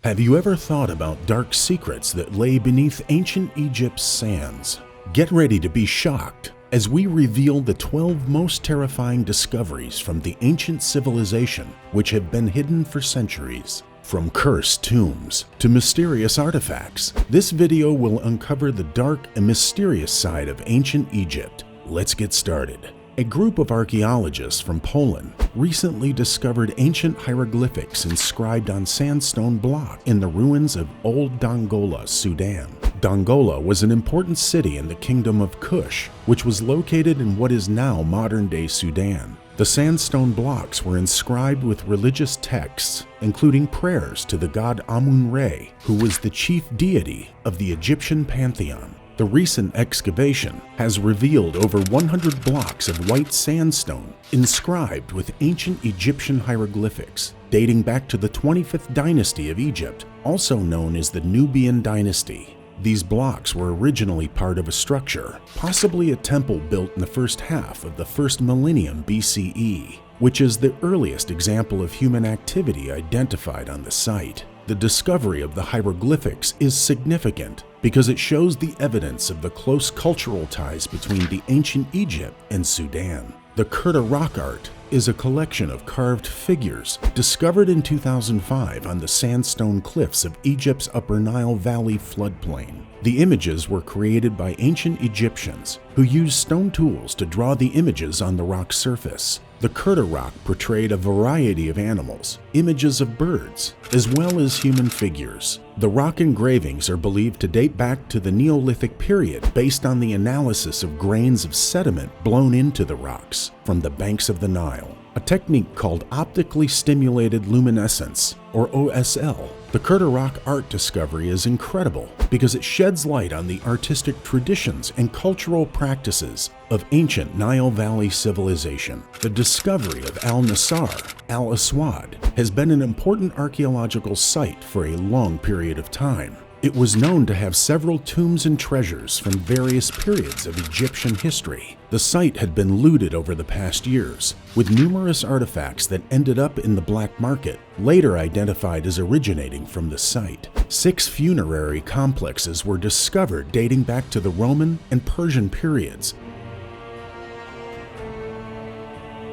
Have you ever thought about dark secrets that lay beneath ancient Egypt's sands? Get ready to be shocked as we reveal the 12 most terrifying discoveries from the ancient civilization which have been hidden for centuries. From cursed tombs to mysterious artifacts, this video will uncover the dark and mysterious side of ancient Egypt. Let's get started. A group of archaeologists from Poland recently discovered ancient hieroglyphics inscribed on sandstone block in the ruins of Old Dongola, Sudan. Dongola was an important city in the Kingdom of Kush, which was located in what is now modern-day Sudan. The sandstone blocks were inscribed with religious texts, including prayers to the god Amun-Re, who was the chief deity of the Egyptian pantheon. The recent excavation has revealed over 100 blocks of white sandstone inscribed with ancient Egyptian hieroglyphics dating back to the 25th dynasty of Egypt, also known as the Nubian dynasty. These blocks were originally part of a structure, possibly a temple built in the first half of the first millennium BCE, which is the earliest example of human activity identified on the site. The discovery of the hieroglyphics is significant because it shows the evidence of the close cultural ties between the ancient Egypt and Sudan. The Kurta rock art is a collection of carved figures discovered in 2005 on the sandstone cliffs of Egypt's Upper Nile Valley floodplain. The images were created by ancient Egyptians who used stone tools to draw the images on the rock surface. The Kurta rock portrayed a variety of animals, images of birds, as well as human figures. The rock engravings are believed to date back to the Neolithic period based on the analysis of grains of sediment blown into the rocks from the banks of the Nile, a technique called optically stimulated luminescence, or OSL. The Kurta rock art discovery is incredible because it sheds light on the artistic traditions and cultural practices of ancient Nile Valley civilization. The discovery of Al-Nassar, Al-Aswad, has been an important archaeological site for a long period of time. It was known to have several tombs and treasures from various periods of Egyptian history. The site had been looted over the past years, with numerous artifacts that ended up in the black market, later identified as originating from the site. 6 funerary complexes were discovered dating back to the Roman and Persian periods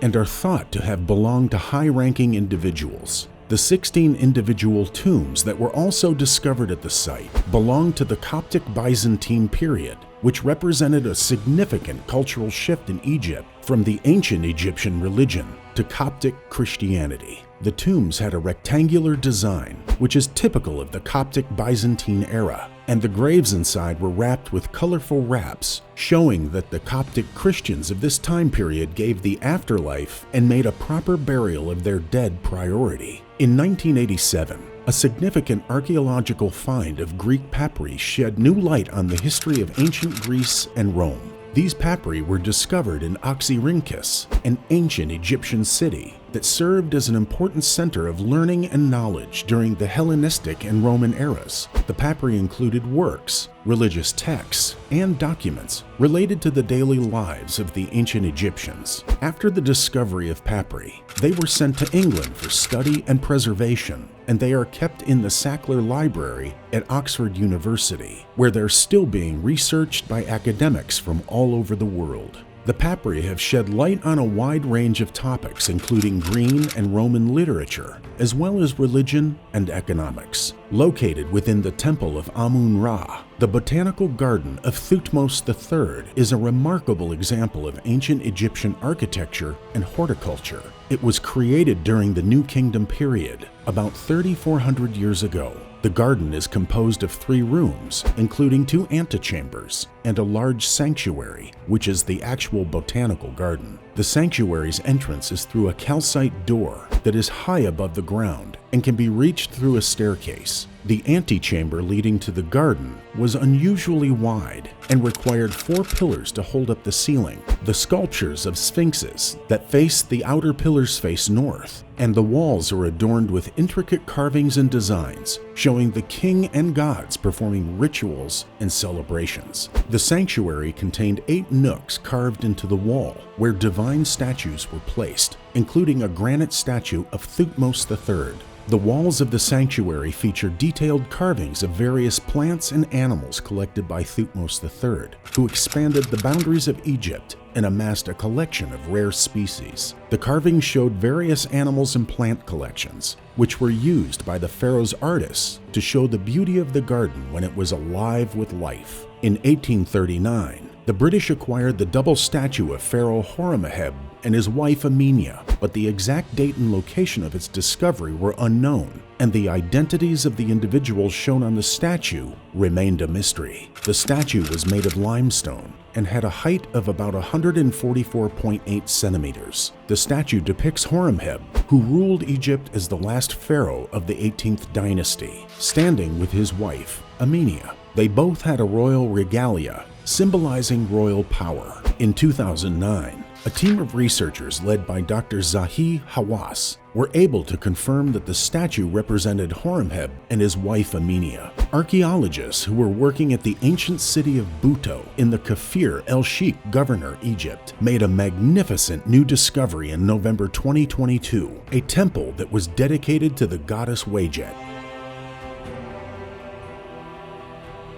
and are thought to have belonged to high-ranking individuals. The 16 individual tombs that were also discovered at the site belonged to the Coptic Byzantine period, which represented a significant cultural shift in Egypt from the ancient Egyptian religion to Coptic Christianity. The tombs had a rectangular design, which is typical of the Coptic Byzantine era, and the graves inside were wrapped with colorful wraps, showing that the Coptic Christians of this time period gave the afterlife and made a proper burial of their dead priority. In 1987, a significant archaeological find of Greek papyri shed new light on the history of ancient Greece and Rome. These papyri were discovered in Oxyrhynchus, an ancient Egyptian city that served as an important center of learning and knowledge during the Hellenistic and Roman eras. The papyri included works, religious texts, and documents related to the daily lives of the ancient Egyptians. After the discovery of papyri, they were sent to England for study and preservation, and they are kept in the Sackler Library at Oxford University, where they're still being researched by academics from all over the world. The papyri have shed light on a wide range of topics, including Green and Roman literature, as well as religion and economics. Located within the Temple of Amun-Ra, the Botanical Garden of Thutmos III is a remarkable example of ancient Egyptian architecture and horticulture. It was created during the New Kingdom period, about 3,400 years ago. The garden is composed of 3 rooms, including 2 antechambers and a large sanctuary, which is the actual botanical garden. The sanctuary's entrance is through a calcite door that is high above the ground and can be reached through a staircase. The antechamber leading to the garden was unusually wide and required 4 pillars to hold up the ceiling. The sculptures of sphinxes that face the outer pillars face north, and the walls are adorned with intricate carvings and designs, showing the king and gods performing rituals and celebrations. The sanctuary contained 8 nooks carved into the wall where divine statues were placed, including a granite statue of Thutmos III. The walls of the sanctuary feature detailed carvings of various plants and animals collected by Thutmos III, who expanded the boundaries of Egypt and amassed a collection of rare species. The carvings showed various animals and plant collections, which were used by the pharaoh's artists to show the beauty of the garden when it was alive with life. In 1839, the British acquired the double statue of Pharaoh Horemheb and his wife Amenia, but the exact date and location of its discovery were unknown, and the identities of the individuals shown on the statue remained a mystery. The statue was made of limestone and had a height of about 144.8 centimeters. The statue depicts Horemheb, who ruled Egypt as the last pharaoh of the 18th dynasty, standing with his wife, Amenia. They both had a royal regalia, symbolizing royal power. In 2009, a team of researchers led by Dr. Zahi Hawass were able to confirm that the statue represented Horemheb and his wife Amenia. Archaeologists who were working at the ancient city of Bhutto in the Kafir el-Sheikh Governor, Egypt, made a magnificent new discovery in November 2022, a temple that was dedicated to the goddess Wajet,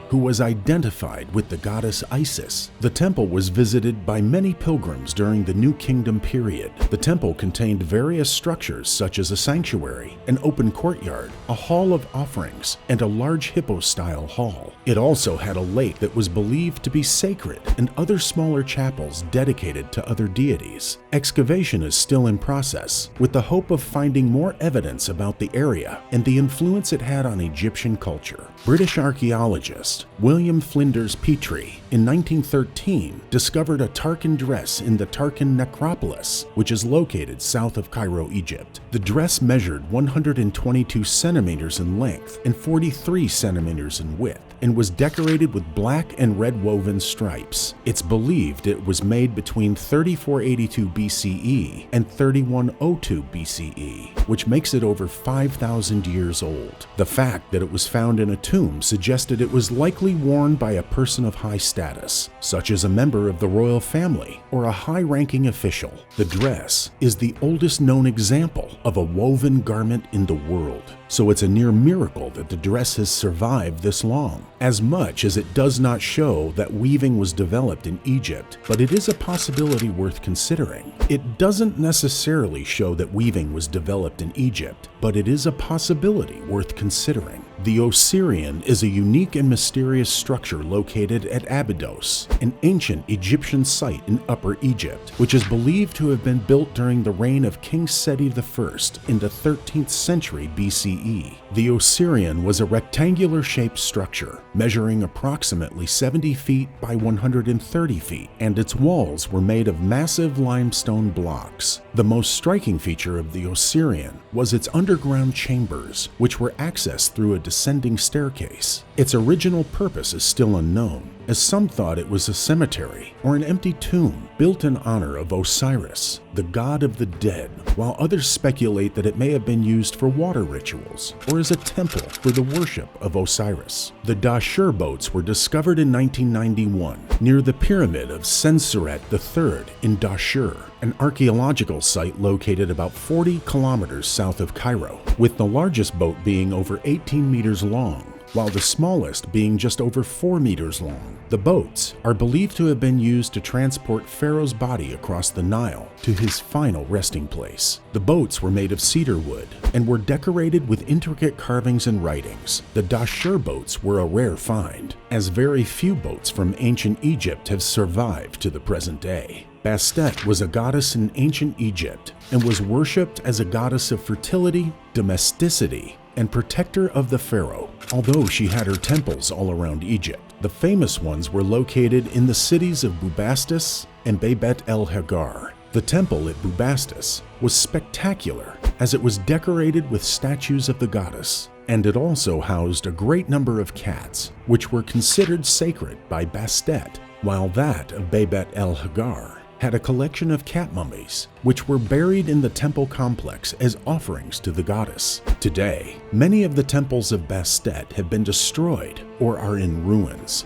who was identified with the goddess Isis. The temple was visited by many pilgrims during the New Kingdom period. The temple contained various structures such as a sanctuary, an open courtyard, a hall of offerings, and a large hippo-style hall. It also had a lake that was believed to be sacred and other smaller chapels dedicated to other deities. Excavation is still in process, with the hope of finding more evidence about the area and the influence it had on Egyptian culture. British archaeologist William Flinders Petrie in 1913 discovered a Tarkhan dress in the Tarkhan necropolis, which is located south of Cairo, Egypt. The dress measured 122 centimeters in length and 43 centimeters in width, and was decorated with black and red woven stripes. It's believed it was made between 3482 BCE and 3102 BCE, which makes it over 5,000 years old. The fact that it was found in a tomb suggested it was likely worn by a person of high status, such as a member of the royal family or a high-ranking official. The dress is the oldest known example of a woven garment in the world, so it's a near miracle that the dress has survived this long, as much as it does not show that weaving was developed in Egypt, but it is a possibility worth considering. It doesn't necessarily show that weaving was developed in Egypt, but it is a possibility worth considering. The Osirion is a unique and mysterious structure located at Abydos, an ancient Egyptian site in Upper Egypt, which is believed to have been built during the reign of King Seti I in the 13th century BCE. The Osirion was a rectangular-shaped structure, measuring approximately 70 feet by 130 feet, and its walls were made of massive limestone blocks. The most striking feature of the Osirion was its underground chambers, which were accessed through a descending staircase. Its original purpose is still unknown, as some thought it was a cemetery or an empty tomb built in honor of Osiris, the god of the dead, while others speculate that it may have been used for water rituals or as a temple for the worship of Osiris. The Dashur boats were discovered in 1991 near the pyramid of Senseret III in Dashur, an archaeological site located about 40 kilometers south of Cairo, with the largest boat being over 18 meters long, while the smallest being just over 4 meters long. The boats are believed to have been used to transport Pharaoh's body across the Nile to his final resting place. The boats were made of cedar wood and were decorated with intricate carvings and writings. The Dashur boats were a rare find, as very few boats from ancient Egypt have survived to the present day. Bastet was a goddess in ancient Egypt and was worshipped as a goddess of fertility, domesticity, and protector of the pharaoh, although she had her temples all around Egypt. The famous ones were located in the cities of Bubastis and Beit el-Hagar. The temple at Bubastis was spectacular, as it was decorated with statues of the goddess, and it also housed a great number of cats, which were considered sacred by Bastet, while that of Beit el-Hagar had a collection of cat mummies, which were buried in the temple complex as offerings to the goddess. Today, many of the temples of Bastet have been destroyed or are in ruins.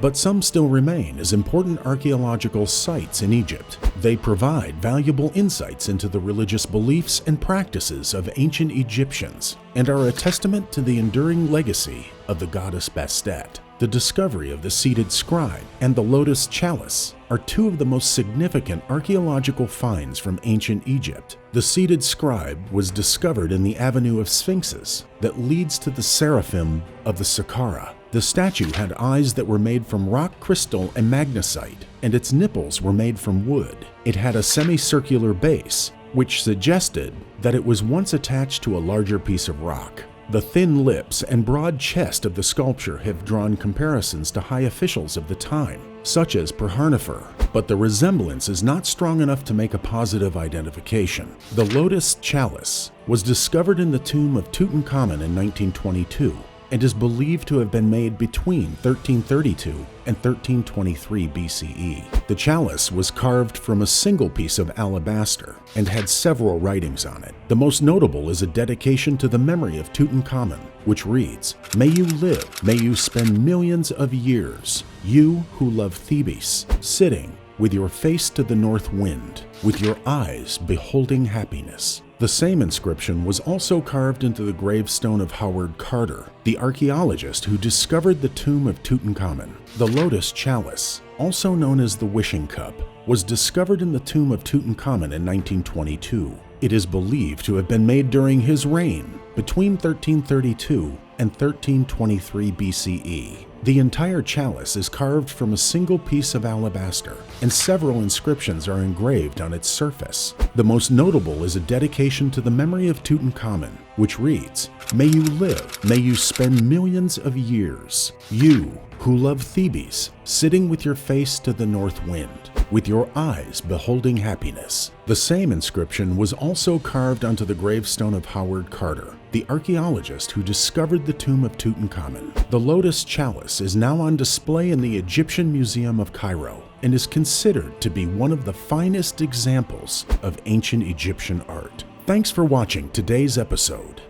but some still remain as important archaeological sites in Egypt. They provide valuable insights into the religious beliefs and practices of ancient Egyptians and are a testament to the enduring legacy of the goddess Bastet. The discovery of the seated scribe and the lotus chalice are two of the most significant archaeological finds from ancient Egypt. The seated scribe was discovered in the Avenue of Sphinxes that leads to the Seraphim of the Saqqara. The statue had eyes that were made from rock crystal and magnesite, and its nipples were made from wood. It had a semicircular base, which suggested that it was once attached to a larger piece of rock. The thin lips and broad chest of the sculpture have drawn comparisons to high officials of the time, such as Horemheb, but the resemblance is not strong enough to make a positive identification. The lotus chalice was discovered in the tomb of Tutankhamun in 1922 and is believed to have been made between 1332 and 1323 BCE. The chalice was carved from a single piece of alabaster and had several writings on it. The most notable is a dedication to the memory of Tutankhamun, which reads, "May you live, may you spend millions of years, you who love Thebes, sitting with your face to the north wind, with your eyes beholding happiness." The same inscription was also carved into the gravestone of Howard Carter, the archaeologist who discovered the tomb of Tutankhamun. The lotus chalice, also known as the wishing cup, was discovered in the tomb of Tutankhamun in 1922. It is believed to have been made during his reign, between 1332 and 1323 BCE. The entire chalice is carved from a single piece of alabaster, and several inscriptions are engraved on its surface. The most notable is a dedication to the memory of Tutankhamun, which reads, "May you live, may you spend millions of years, you who love Thebes, sitting with your face to the north wind, with your eyes beholding happiness." The same inscription was also carved onto the gravestone of Howard Carter, the archaeologist who discovered the tomb of Tutankhamun. The lotus chalice is now on display in the Egyptian Museum of Cairo and is considered to be one of the finest examples of ancient Egyptian art. Thanks for watching today's episode.